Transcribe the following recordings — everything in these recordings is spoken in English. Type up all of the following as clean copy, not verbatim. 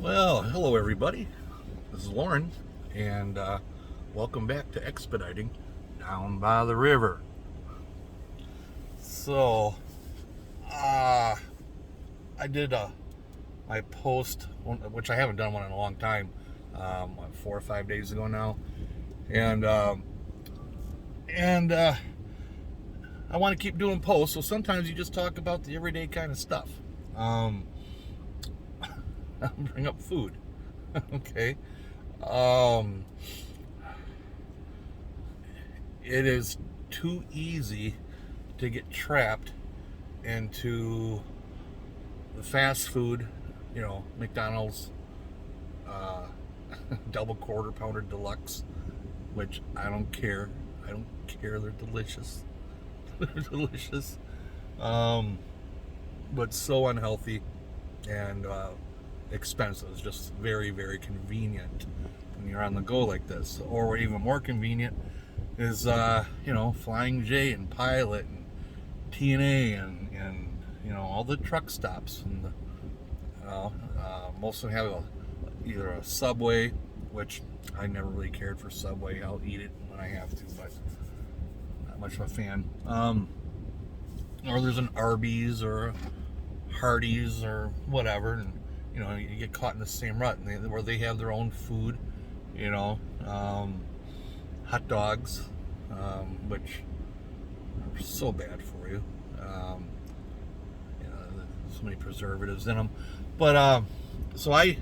Well, hello everybody. This is Lauren, and welcome back to Expediting Down by the River. So, I did my post, which I haven't done one in a long time, 4 or 5 days ago now, and I want to keep doing posts. So sometimes you just talk about the everyday kind of stuff. Bring up food. Okay. It is too easy to get trapped into the fast food, McDonald's double quarter pounder deluxe, which I don't care. I don't care. They're delicious. They're delicious. But so unhealthy and expensive. It's just very, very convenient when you're on the go like this. Or even more convenient is Flying J and Pilot and TNA and all the truck stops, and most of them have either a Subway, which I never really cared for Subway. I'll eat it when I have to, but not much of a fan. Or there's an Arby's or a Hardee's or whatever, and you get caught in the same rut, and where they have their own food, hot dogs, which are so bad for you. So many preservatives in them. But so I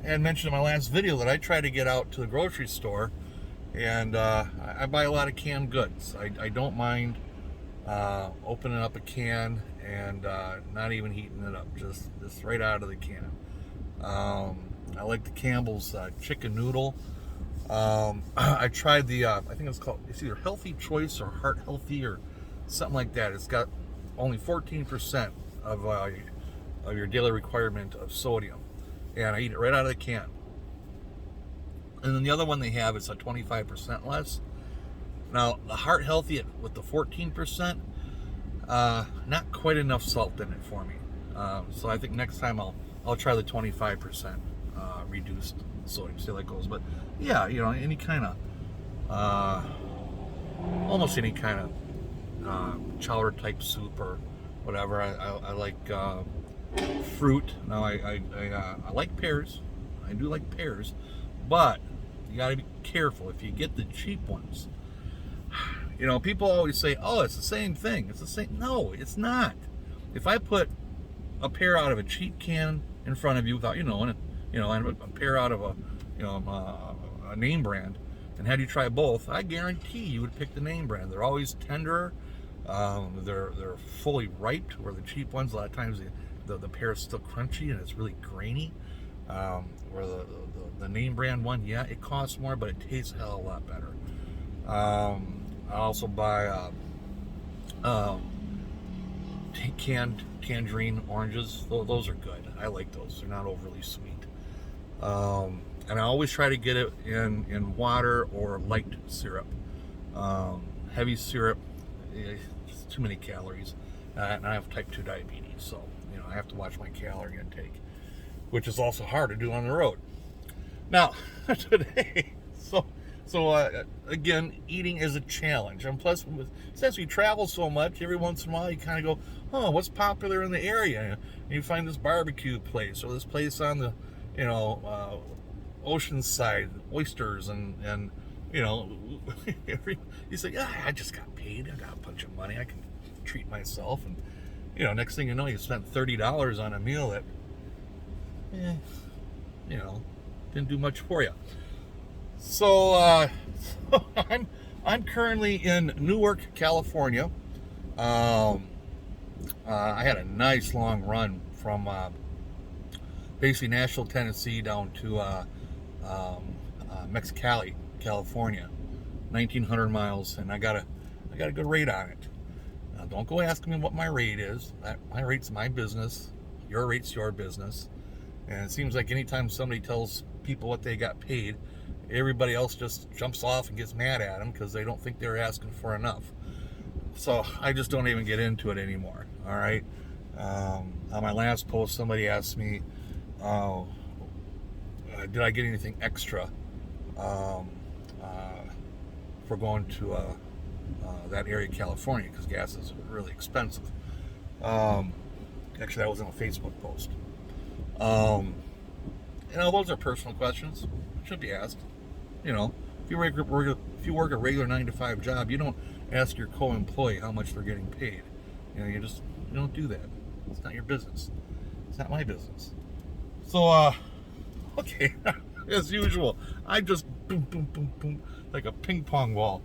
had mentioned in my last video that I try to get out to the grocery store, and I buy a lot of canned goods. I don't mind opening up a can and not even heating it up, just right out of the can. I like the Campbell's chicken noodle. I tried the I think it's either Healthy Choice or Heart Healthy or something like that. It's got only 14% of your daily requirement of sodium, and I eat it right out of the can. And then the other one they have is a 25% less. Now the Heart Healthy with the 14%, not quite enough salt in it for me. So I think next time I'll try the 25% reduced sodium, see how that goes. But yeah, any kind of almost any kind of chowder type soup or whatever. I like fruit. Now I like pears. I do like pears, but you got to be careful if you get the cheap ones. People always say, "Oh, it's the same thing. It's the same." No, it's not. If I put a pear out of a cheap can in front of you without and a pear out of a name brand, and had you try both, I guarantee you would pick the name brand. They're always tenderer. They're fully ripe, where the cheap ones, a lot of times the pear is still crunchy and it's really grainy. Where the name brand one, yeah, it costs more, but it tastes a hell of a lot better. I also buy canned tangerine oranges. Those are good. I like those. They're not overly sweet. And I always try to get it in water or light syrup. Heavy syrup, it's too many calories. And I have type 2 diabetes, so I have to watch my calorie intake, which is also hard to do on the road. Now, today, again, eating is a challenge. And plus, since we travel so much, every once in a while you kind of go, "Oh, what's popular in the area?" And you find this barbecue place or this place on the, ocean side, oysters, and you say, "Yeah, I just got paid. I got a bunch of money. I can treat myself." And next thing you know, you spent $30 on a meal that, didn't do much for you. So I'm currently in Newark, California. I had a nice long run from basically Nashville, Tennessee, down to Mexicali, California, 1,900 miles, and I got a good rate on it. Now, don't go asking me what my rate is. My rate's my business. Your rate's your business. And it seems like anytime somebody tells people what they got paid, everybody else just jumps off and gets mad at them because they don't think they're asking for enough. So I just don't even get into it anymore. All right. On my last post, somebody asked me, did I get anything extra um, for going to that area of California, because gas is really expensive. Actually, that was in a Facebook post. Those are personal questions. Should be asked. If you work a regular 9 to 5 job, you don't ask your co-employee how much they're getting paid. You don't do that. It's not your business. It's not my business. So, okay, as usual, I just boom, boom, boom, boom, like a ping pong ball,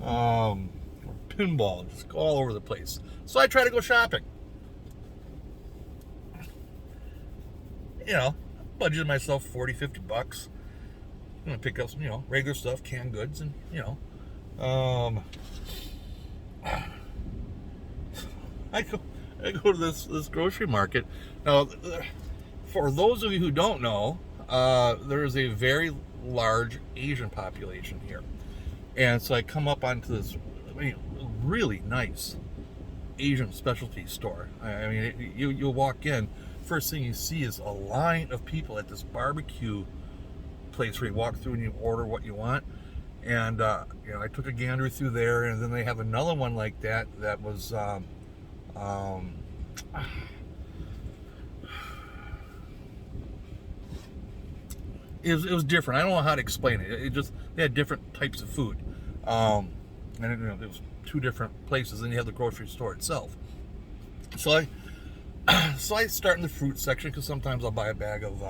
or pinball, just go all over the place. So I try to go shopping. Budgeted myself $40-50. I'm gonna pick up some, regular stuff, canned goods, and I go to this grocery market. Now, for those of you who don't know, there is a very large Asian population here, and so I come up onto this really nice Asian specialty store. You'll walk in. First thing you see is a line of people at this barbecue place where you walk through and you order what you want. And I took a gander through there, and then they have another one like that was it was different. I don't know how to explain it. They had different types of food, and it was 2 different places. And you have the grocery store itself. So I start in the fruit section, because sometimes I'll buy a bag of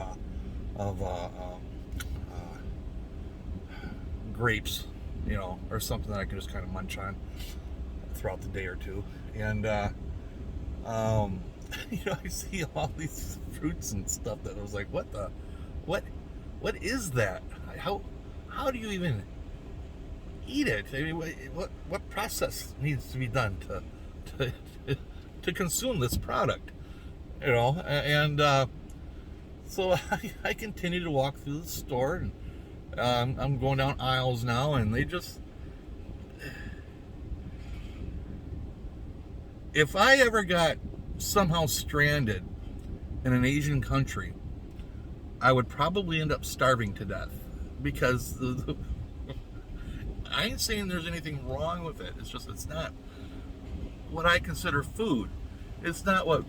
grapes, or something that I can just kind of munch on throughout the day or two. And I see all these fruits and stuff that I was like, what is that? How do you even eat it? What process needs to be done to consume this product? So I continue to walk through the store, and I'm going down aisles now, and if I ever got somehow stranded in an Asian country, I would probably end up starving to death, because I ain't saying there's anything wrong with it. It's not what I consider food. It's not what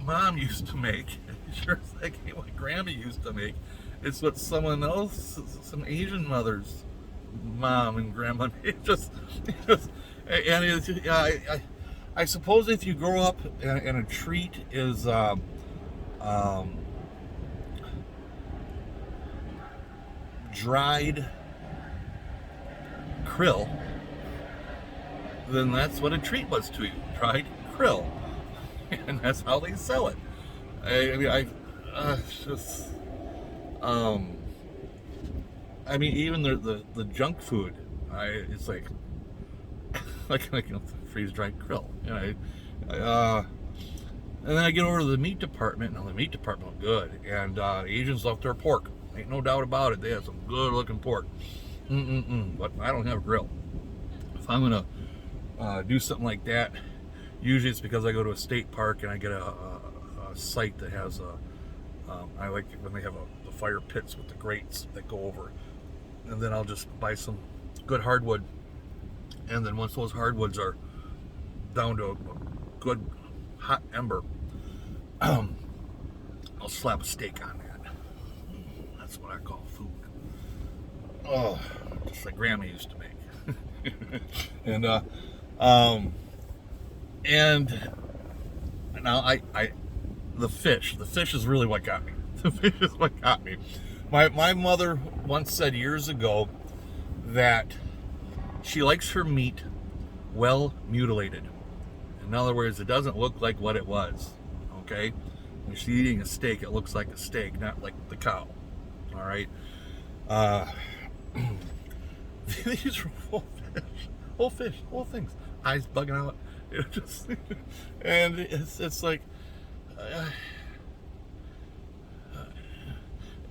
Mom used to make. Sure, it's like what Grandma used to make. It's what someone else, some Asian mother's mom and grandma made. I suppose if you grow up and a treat is dried krill, then that's what a treat was to you, dried krill. And that's how they sell it. Even the junk food, it's like freeze dried krill. And then I get over to the meat department. Now the meat department was good, and Asians love their pork. Ain't no doubt about it. They have some good looking pork. But I don't have a grill. If I'm gonna do something like that, usually it's because I go to a state park and I get a site that has I like it when they have the fire pits with the grates that go over, and then I'll just buy some good hardwood, and then once those hardwoods are down to a good hot ember, I'll slap a steak on that. That's what I call food. Oh, just like Grandma used to make. And now the fish is really what got me. The fish is what got me. My mother once said years ago that she likes her meat well mutilated. In other words, it doesn't look like what it was. Okay? When she's eating a steak, it looks like a steak, not like the cow. All right? These are whole things. Eyes bugging out. And it's like,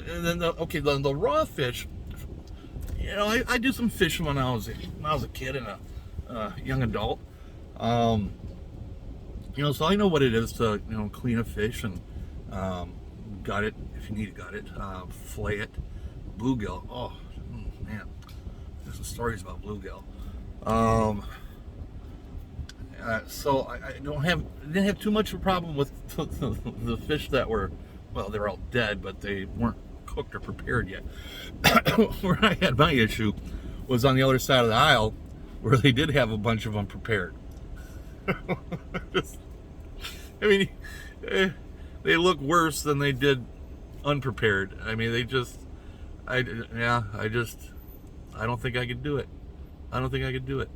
and then the raw fish. I do some fishing when I was a kid and a young adult. So I know what it is to clean a fish and gut it. if you need to gut it, fillet it. Bluegill, oh man, there's some stories about bluegill. So I didn't have too much of a problem with the fish that were, well, they're all dead, but they weren't cooked or prepared yet. Where I had my issue was on the other side of the aisle, where they did have a bunch of them prepared. I mean, they look worse than they did unprepared. I mean, I don't think I could do it. I don't think I could do it.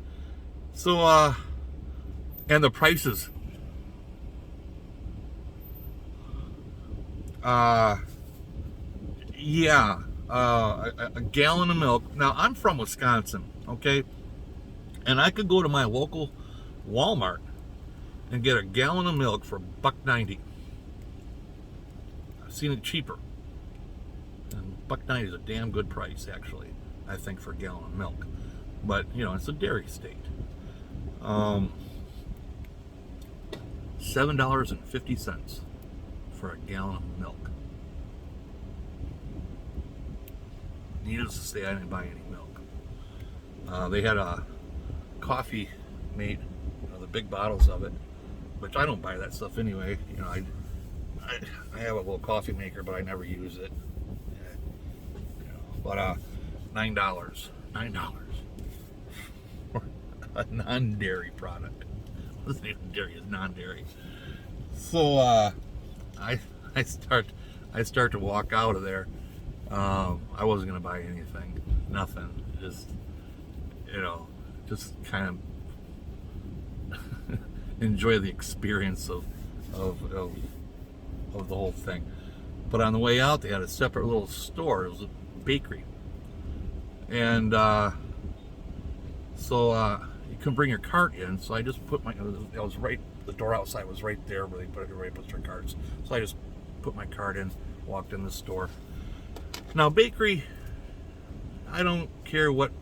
So, and the prices. Yeah, a gallon of milk. Now, I'm from Wisconsin, okay? And I could go to my local Walmart and get a gallon of milk for $1.90. I've seen it cheaper. And $1.90 is a damn good price, actually, I think, for a gallon of milk. But, you know, it's a dairy state. $7.50 for a gallon of milk. Needless to say, I didn't buy any milk. They had a coffee mate, you know, the big bottles of it, which I don't buy that stuff anyway. You know, I have a little coffee maker, but I never use it. You know, but $9 for a non-dairy product. It wasn't even dairy, it's non-dairy. So I start to walk out of there. I wasn't gonna buy anything, nothing. Just, you know, just kind of enjoy the experience of the whole thing. But on the way out, they had a separate little store. It was a bakery, and so you couldn't bring your cart in. So I just put the door outside was right there where everybody puts their carts. So I just put my cart in, walked in the store. Now, bakery, I don't care what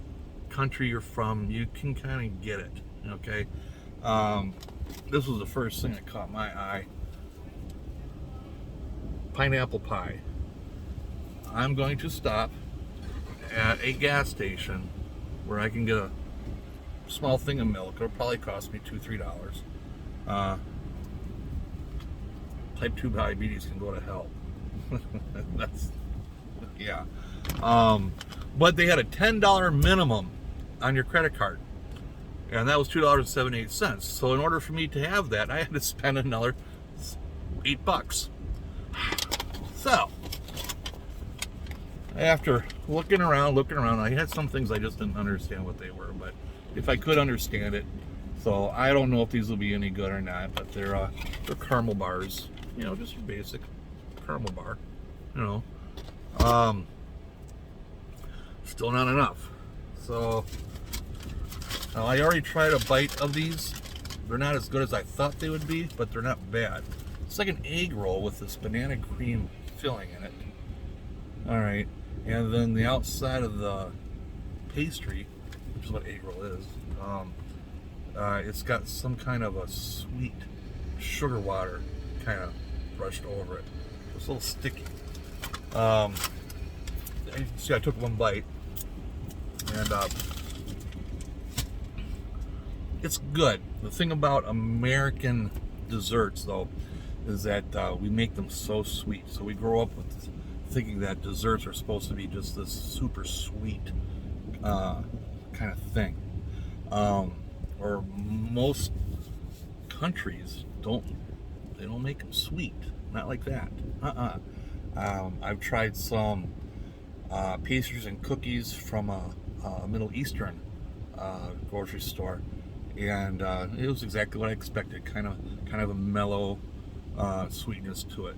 country you're from, you can kind of get it, okay? This was the first thing that caught my eye. Pineapple pie. I'm going to stop at a gas station where I can get a small thing of milk. It'll probably cost me $2-3. Type 2 diabetes can go to hell. That's, yeah. But they had a $10 minimum on your credit card, and that was $2.78. So in order for me to have that, I had to spend another $8. So after looking around, I had some things I just didn't understand what they were, but if I could understand it. So I don't know if these will be any good or not, but they're caramel bars, you know, just a basic caramel bar, you know. Still not enough. So now I already tried a bite of these. They're not as good as I thought they would be, but they're not bad. It's like an egg roll with this banana cream filling in it. All right, and then the outside of the pastry, which is what egg roll is, it's got some kind of a sweet sugar water kind of brushed over it. It's a little sticky. See, I took one bite, and it's good. The thing about American desserts, though, is that we make them so sweet. So we grow up with thinking that desserts are supposed to be just this super sweet kind of thing. Or most countries don't make them sweet. Not like that. I've tried some pastries and cookies from a Middle Eastern grocery store, and it was exactly what I expected. Kind of a mellow sweetness to it.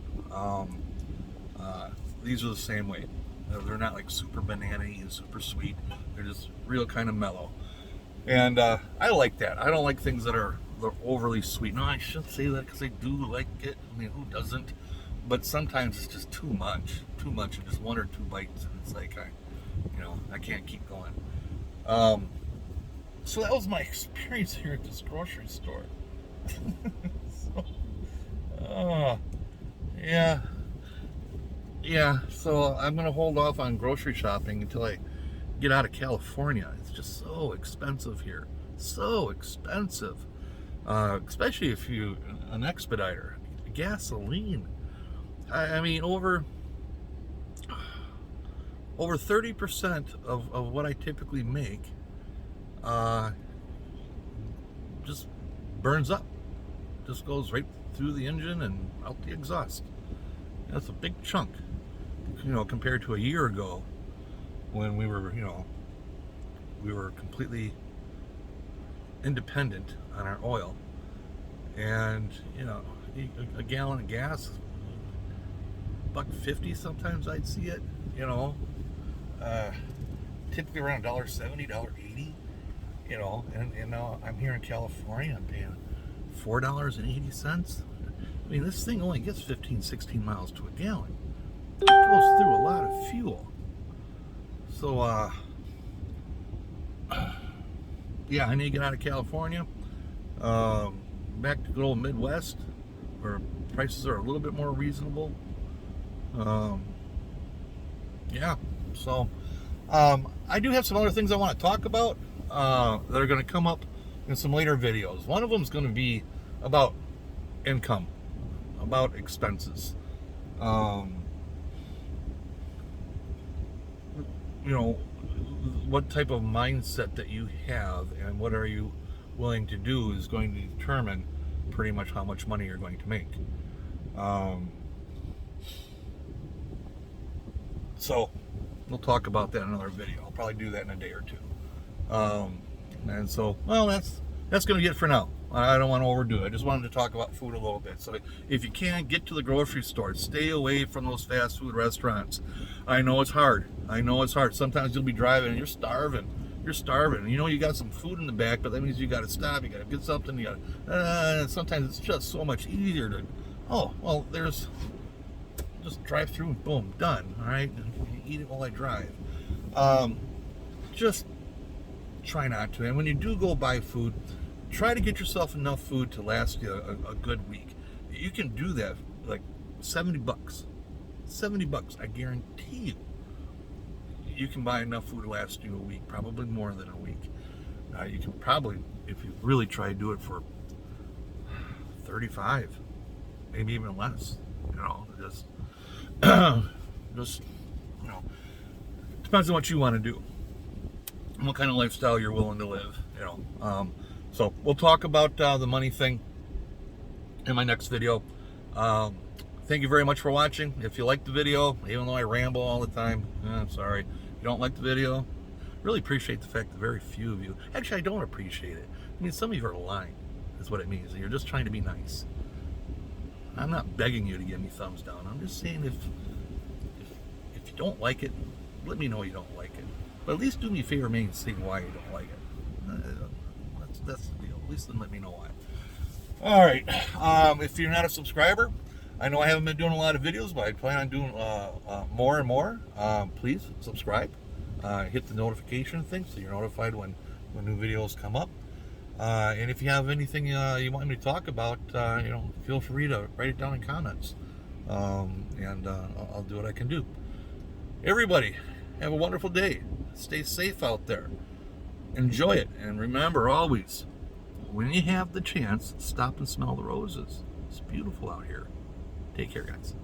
These are the same way. They're not like super banana-y and super sweet. They're just real kind of mellow, and I like that. I don't like things that are overly sweet. No, I shouldn't say that because I do like it. I mean, who doesn't? But sometimes it's just too much, and just one or two bites, and it's like I can't keep going. So that was my experience here at this grocery store. Yeah. yeah, so I'm gonna hold off on grocery shopping until I get out of California. It's just so expensive here, so expensive. Especially if you an expediter, gasoline. I mean, over 30% of what I typically make uh, just burns up, just goes right through the engine and out the exhaust. That's a big chunk, compared to a year ago when we were completely independent on our oil, and a gallon of gas, $1.50 sometimes I'd see it, uh, typically around $1.70, $1.80, and now I'm here in California, I'm paying $4.80. I mean, this thing only gets 15, 16 miles to a gallon. It goes through a lot of fuel. So, yeah, I need to get out of California, back to good old Midwest, where prices are a little bit more reasonable. Yeah, so I do have some other things I want to talk about that are going to come up in some later videos. One of them is going to be about income, about expenses. What type of mindset that you have and what are you willing to do is going to determine pretty much how much money you're going to make. So we'll talk about that in another video. I'll probably do that in a day or two. And so, well, that's going to get it for now. I don't want to overdo it. I just wanted to talk about food a little bit. So if you can, get to the grocery store. Stay away from those fast food restaurants. I know it's hard. Sometimes you'll be driving and you're starving. You got some food in the back, but that means you got to stop. You got to get something. Sometimes it's just so much easier to, there's just drive through and boom, done. All right, eat it while I drive. Just try not to. And when you do go buy food, try to get yourself enough food to last you a good week. You can do that, like $70. $70, I guarantee you can buy enough food to last you a week, probably more than a week. You can probably, if you really try, do it for 35, maybe even less. Just depends on what you want to do and what kind of lifestyle you're willing to live. So we'll talk about the money thing in my next video. Thank you very much for watching. If you like the video, even though I ramble all the time, I'm sorry. If you don't like the video, really appreciate the fact that very few of you, actually I don't appreciate it. I mean, some of you are lying, is what it means. You're just trying to be nice. I'm not begging you to give me thumbs down. I'm just saying if you don't like it, let me know you don't like it. But at least do me a favor, and say why you don't like it. That's the deal. At least then let me know why. All right. If you're not a subscriber, I know I haven't been doing a lot of videos, but I plan on doing more and more. Please subscribe. Hit the notification thing so you're notified when new videos come up. And if you have anything you want me to talk about, feel free to write it down in comments. And I'll do what I can do. Everybody, have a wonderful day. Stay safe out there. Enjoy it. And remember always, when you have the chance, stop and smell the roses. It's beautiful out here. Take care, guys.